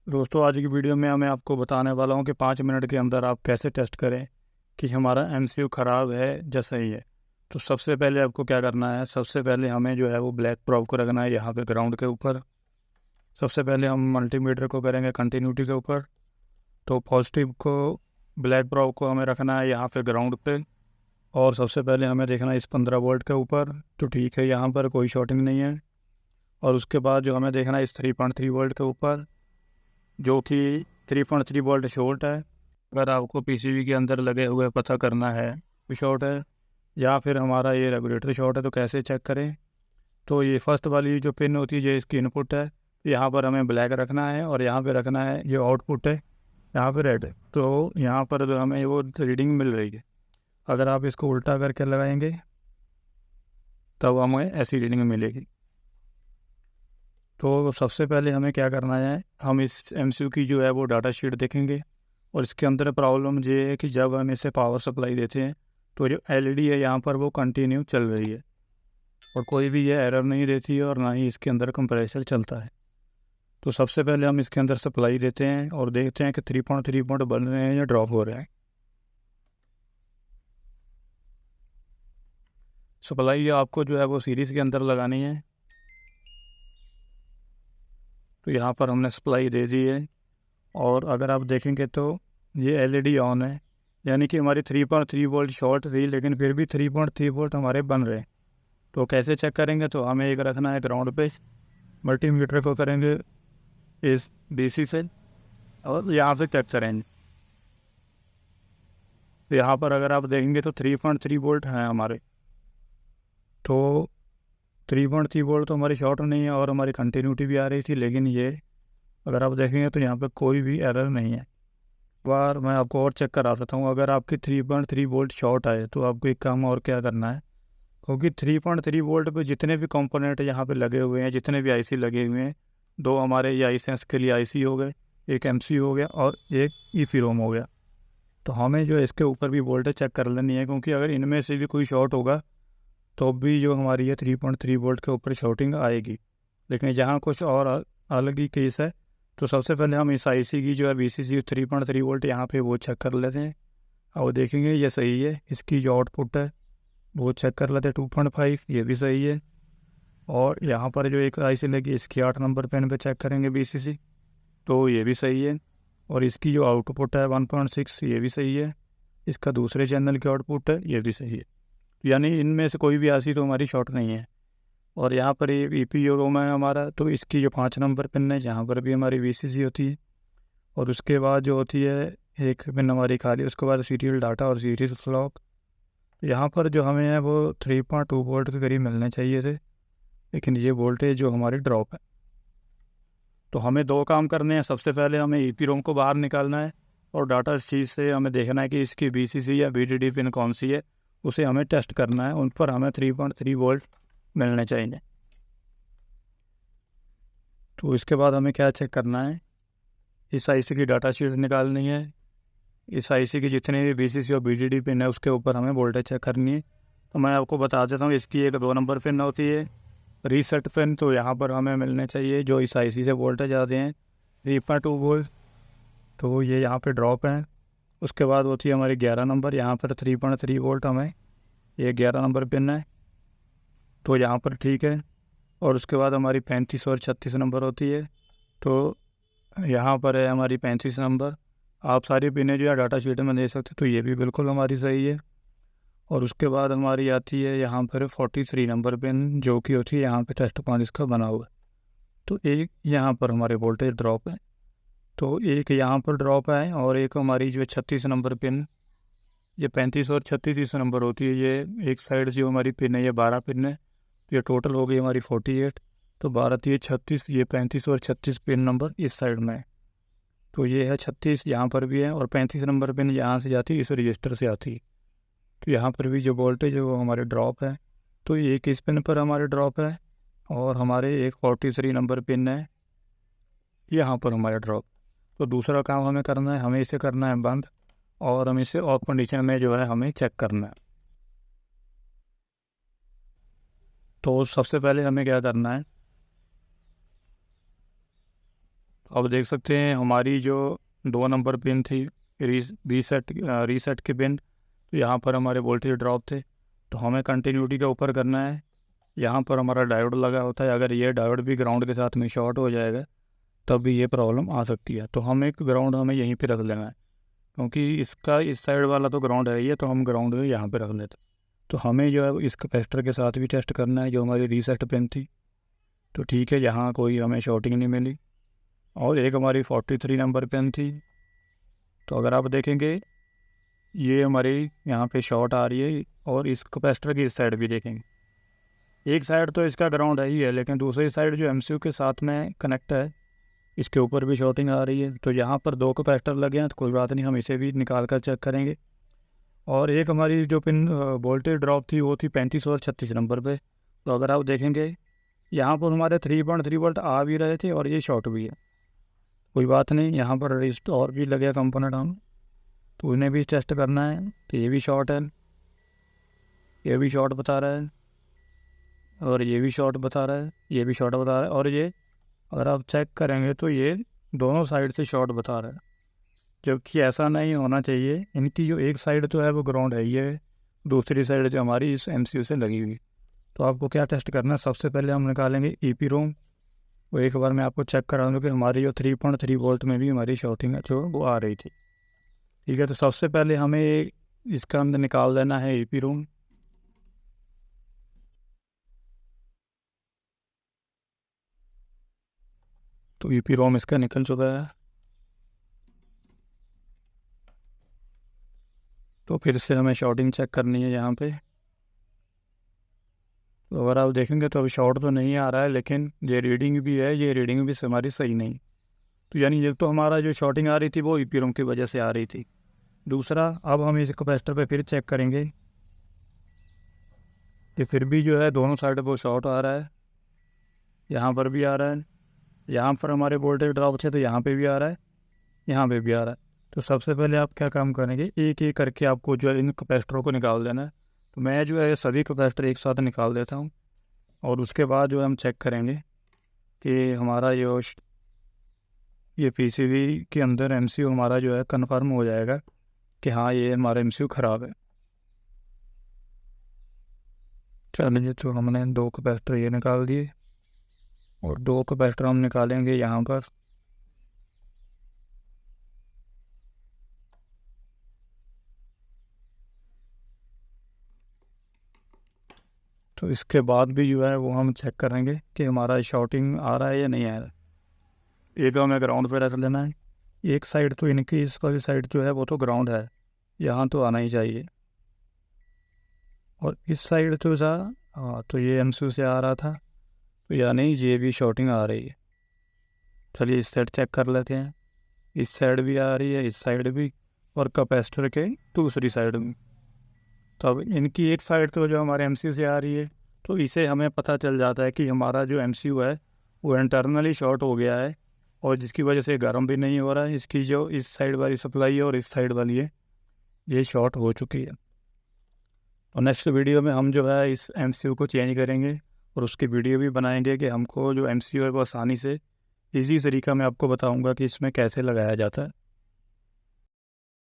दोस्तों, आज की वीडियो में मैं आपको बताने वाला हूं कि 5 मिनट के अंदर आप कैसे टेस्ट करें कि हमारा एमसीयू ख़राब है या सही है। तो सबसे पहले आपको क्या करना है, सबसे पहले हमें जो है वो ब्लैक प्रोब को रखना है यहाँ पे ग्राउंड के ऊपर। सबसे पहले हम मल्टीमीटर को करेंगे कंटिन्यूटी के ऊपर। तो पॉजिटिव को, ब्लैक प्रोब को हमें रखना है यहाँ पे ग्राउंड पे। और सबसे पहले हमें देखना है इस 15 वोल्ट के ऊपर, तो ठीक है, यहाँ पर कोई शॉर्टिंग नहीं है। और उसके बाद जो हमें देखना है इस 3.3 वोल्ट के ऊपर, जो कि 3.3 वोल्ट शॉर्ट है। अगर आपको पीसीबी के अंदर लगे हुए पता करना है कि शॉर्ट है या फिर हमारा ये रेगुलेटर शॉर्ट है, तो कैसे चेक करें। तो ये फर्स्ट वाली जो पिन होती है, ये इसकी इनपुट है। यहाँ पर हमें ब्लैक रखना है और यहाँ पे रखना है जो आउटपुट है, यहाँ पे रेड है। तो यहाँ पर जो हमें वो रीडिंग मिल रही है, अगर आप इसको उल्टा करके लगाएंगे तब हमें ऐसी रीडिंग मिलेगी। तो सबसे पहले हमें क्या करना है, हम इस एमसीयू की जो है वो डाटा शीट देखेंगे। और इसके अंदर प्रॉब्लम ये है कि जब हम इसे पावर सप्लाई देते हैं तो जो एलईडी है यहाँ पर वो कंटिन्यू चल रही है और कोई भी ये एरर नहीं देती है और ना ही इसके अंदर कंप्रेसर चलता है। तो सबसे पहले हम इसके अंदर सप्लाई देते हैं और देखते हैं कि 3.3 बन रहे हैं या ड्रॉप हो रहे हैं। सप्लाई आपको जो है वो सीरीज़ के अंदर लगानी है। तो यहाँ पर हमने सप्लाई दे दी है और अगर आप देखेंगे तो ये एलईडी ऑन है, यानी कि हमारी 3.3 वोल्ट शॉर्ट थी लेकिन फिर भी 3.3 वोल्ट हमारे बन रहे हैं। तो कैसे चेक करेंगे, तो हमें एक रखना है ग्राउंड पे, मल्टीमीटर को करेंगे इस डीसी से और यहाँ से चेक करेंगे। तो यहाँ पर अगर आप देखेंगे तो 3.3 वोल्ट हैं हमारे। तो 3.3 वोल्ट तो हमारी शॉर्ट नहीं है और हमारी कंटिन्यूटी भी आ रही थी, लेकिन ये अगर आप देखेंगे तो यहाँ पर कोई भी एरर नहीं है। बार मैं आपको और चेक करा देता हूँ। अगर आपकी 3.3 वोल्ट शॉर्ट आए तो आपको एक काम और क्या करना है, क्योंकि 3.3 वोल्ट पे जितने भी कंपोनेंट यहाँ पे लगे हुए हैं, जितने भी आईसी लगे हुए हैं, दो हमारे ये आई सेंस के लिए आईसी हो गए, एक एमसी हो गया और एक ईपीरोम हो गया। तो हमें जो इसके ऊपर भी वोल्टेज चेक कर लेनी है, क्योंकि अगर इनमें से भी कोई शॉर्ट होगा तो भी जो हमारी ये 3.3 वोल्ट के ऊपर शॉर्टिंग आएगी। लेकिन जहाँ कुछ और अलग ही केस है। तो सबसे पहले हम इस आईसी की जो है वीसीसी 3.3 वोल्ट यहाँ पे वो चेक कर लेते हैं और देखेंगे ये सही है। इसकी जो आउटपुट है वो चेक कर लेते हैं 2.5, ये भी सही है। और यहाँ पर जो एक आईसी लगी इसकी 8 नंबर पेन पे चेक करेंगे वीसीसी, तो ये भी सही है। और इसकी जो आउटपुट है 1.6, ये भी सही है। इसका दूसरे चैनल की आउटपुट है, ये भी सही है। यानी इनमें से कोई भी आईसी तो हमारी शॉर्ट नहीं है। और यहाँ पर ये ईपी रोम है हमारा, तो इसकी जो 5 नंबर पिन है यहाँ पर भी हमारी वीसीसी होती है। और उसके बाद जो होती है एक पिन हमारी खाली, उसके बाद सीरियल डाटा और सीरीज क्लॉक। यहाँ पर जो हमें है वो 3.2 वोल्ट के करीब मिलने चाहिए थे, लेकिन ये वोल्टेज जो हमारी ड्रॉप है। तो हमें दो काम करने हैं। सबसे पहले हमें ईपी रोम को बाहर निकालना है और डाटा शीट से हमें देखना है कि इसकी वीसीसी या वीडीडी पिन कौन सी है, उसे हमें टेस्ट करना है। उन पर हमें 3.3 वोल्ट मिलने चाहिए। तो इसके बाद हमें क्या चेक करना है, इस आईसी की डाटा शीट्स निकालनी है। इस आईसी की जितने भी वीसीसी और बीडीडी पिन है उसके ऊपर हमें वोल्टेज चेक करनी है। तो मैं आपको बता देता हूँ, इसकी एक 2 नंबर पिन होती है रीसेट पिन, तो यहाँ पर हमें मिलने चाहिए जो इस आईसी से वोल्टेज आते हैं 3.2 वोल्ट, तो ये यहाँ पे ड्रॉप है। उसके बाद होती है हमारी 11 नंबर, यहाँ पर 3.3 वोल्ट हमें, ये 11 नंबर पिन है, तो यहाँ पर ठीक है। और उसके बाद हमारी 35 और 36 नंबर होती है, तो यहाँ पर है हमारी 35 नंबर। आप सारी पिनें जो है डाटा शीट में दे सकते, तो ये भी बिल्कुल हमारी सही है। और उसके बाद हमारी आती है यहाँ पर 43 नंबर पिन, जो कि होती है यहाँ पे टेस्ट पॉइंट इसका बना हुआ है। तो एक यहाँ पर हमारे वोल्टेज ड्रॉप है, तो एक यहाँ पर ड्रॉप है। और एक हमारी जो 36 नंबर पिन, ये 35 और 36 इस नंबर होती है। ये एक साइड जो हमारी पिन है ये 12 पिन है, तो ये टोटल हो गई हमारी 48। तो 12 ये 36, ये 35 और 36 पिन नंबर इस साइड में है। तो ये है 36, यहाँ पर भी है। और 35 नंबर पिन यहाँ से जाती है, इस रजिस्टर से आती है। तो यहाँ पर भी जो वोल्टेज है वो हमारे ड्रॉप है। तो एक इस पिन पर हमारे ड्रॉप है और हमारे एक 43 नंबर पिन है, यहाँ पर हमारे ड्रॉप। तो दूसरा काम हमें करना है, हमें इसे करना है बंद और हम इसे ऑफ कंडीशन में जो है हमें चेक करना है। तो सबसे पहले हमें क्या करना है, अब देख सकते हैं हमारी जो 2 नंबर पिन थी रीसेट की पिन, तो यहाँ पर हमारे वोल्टेज ड्रॉप थे, तो हमें कंटिन्यूटी का ऊपर करना है। यहाँ पर हमारा डायोड लगा होता है, अगर ये डायोड भी ग्राउंड के साथ में शॉर्ट हो जाएगा तब भी ये प्रॉब्लम आ सकती है। तो हम एक ग्राउंड हमें यहीं पे रख लेना है, क्योंकि इसका इस साइड वाला तो ग्राउंड है ही है, तो हम ग्राउंड यहाँ पे रख लेते हैं। तो हमें जो है इस कैपेसिटर के साथ भी टेस्ट करना है जो हमारी रीसेट पिन थी। तो ठीक है, यहाँ कोई हमें शॉर्टिंग नहीं मिली। और एक हमारी 43 नंबर पिन थी, तो अगर आप देखेंगे ये हमारी यहाँ पे शॉर्ट आ रही है, और इस कैपेसिटर की इस साइड भी देखेंगे, एक साइड तो इसका ग्राउंड है ही है, लेकिन दूसरी साइड जो एमसीयू के साथ में कनेक्ट है इसके ऊपर भी शॉर्टिंग आ रही है। तो यहाँ पर 2 कैपेसिटर लगे हैं, तो कोई बात नहीं, हम इसे भी निकाल कर चेक करेंगे। और एक हमारी जो पिन वोल्टेज ड्रॉप थी वो थी 35 और 36 नंबर पे। तो अगर आप देखेंगे यहाँ पर हमारे 3.3 वोल्ट आ भी रहे थे और ये शॉर्ट भी है। कोई बात नहीं, यहाँ पर रजिस्टर और भी लगे कंपोनेंट हम, तो उन्हें भी टेस्ट करना है। तो ये भी शॉर्ट है, ये भी शॉर्ट बता रहा है, और ये भी शॉर्ट बता रहा है, ये भी शॉर्ट बता रहा है, और ये अगर आप चेक करेंगे तो ये दोनों साइड से शॉर्ट बता रहा है, जबकि ऐसा नहीं होना चाहिए। इनकी जो एक साइड तो है वो ग्राउंड है, ये दूसरी साइड जो हमारी इस एमसीयू से लगी हुई। तो आपको क्या टेस्ट करना है, सबसे पहले हम निकालेंगे ईपी रोम। वो एक बार मैं आपको चेक करा दूँ कि हमारी जो 3.3 वोल्ट में भी हमारी शॉर्टिंग है जो वो आ रही थी। ठीक है, तो सबसे पहले हमें इसका अंदर निकाल देना है ईपी रोम। तो ईपी रोम इसका निकल चुका है। तो फिर से हमें शॉर्टिंग चेक करनी है यहाँ पे। तो अगर आप देखेंगे तो अभी शॉर्ट तो नहीं आ रहा है, लेकिन ये रीडिंग भी है, ये रीडिंग भी हमारी सही नहीं। तो यानी ये तो हमारा जो शॉर्टिंग आ रही थी वो ईपी रोम की वजह से आ रही थी। दूसरा, अब हम इस कैपेसिटर पे फिर चेक करेंगे कि फिर भी जो है दोनों साइड पर शॉर्ट आ रहा है, यहाँ पर भी आ रहा है, यहाँ पर हमारे वोल्टेज ड्रॉप थे तो यहाँ पे भी आ रहा है, यहाँ पे भी आ रहा है। तो सबसे पहले आप क्या काम करेंगे, एक एक करके आपको जो है इन कैपेसिटरों को निकाल देना है। तो मैं जो है सभी कैपेसिटर एक साथ निकाल देता हूँ, और उसके बाद जो है हम चेक करेंगे कि हमारा जो ये पीसीबी के अंदर एमसीयू हमारा जो है कन्फर्म हो जाएगा कि हाँ ये हमारा एमसीयू ख़राब है। चलिए, तो हमने 2 कैपेसिटर ये निकाल दिए, और 2 कैपेसिटर हम निकालेंगे यहाँ पर। तो इसके बाद भी जो है वो हम चेक करेंगे कि हमारा शॉर्टिंग आ रहा है या नहीं आ रहा है। एक हमें ग्राउंड पे रख लेना है, एक साइड तो इनकी इस वाली साइड जो है वो तो ग्राउंड है, यहाँ तो आना ही चाहिए। और इस साइड तो हाँ, तो ये एमसीयू से आ रहा था, तो यानी ये भी शॉर्टिंग आ रही है। चलिए इस साइड चेक कर लेते हैं, इस साइड भी आ रही है, इस साइड भी, और कैपेसिटर के दूसरी साइड में। तो अब इनकी एक साइड तो जो हमारे एमसीयू से आ रही है, तो इसे हमें पता चल जाता है कि हमारा जो एमसीयू है वो इंटरनली शॉर्ट हो गया है, और जिसकी वजह से गर्म भी नहीं हो रहा है। इसकी जो इस साइड वाली सप्लाई है और इस साइड वाली है, ये शॉर्ट हो चुकी है। और नेक्स्ट वीडियो में हम जो है इस एमसीयू को चेंज करेंगे, और उसकी वीडियो भी बनाएंगे कि हमको जो एमसीयू है वो आसानी से ईजी तरीका मैं आपको बताऊंगा कि इसमें कैसे लगाया जाता है।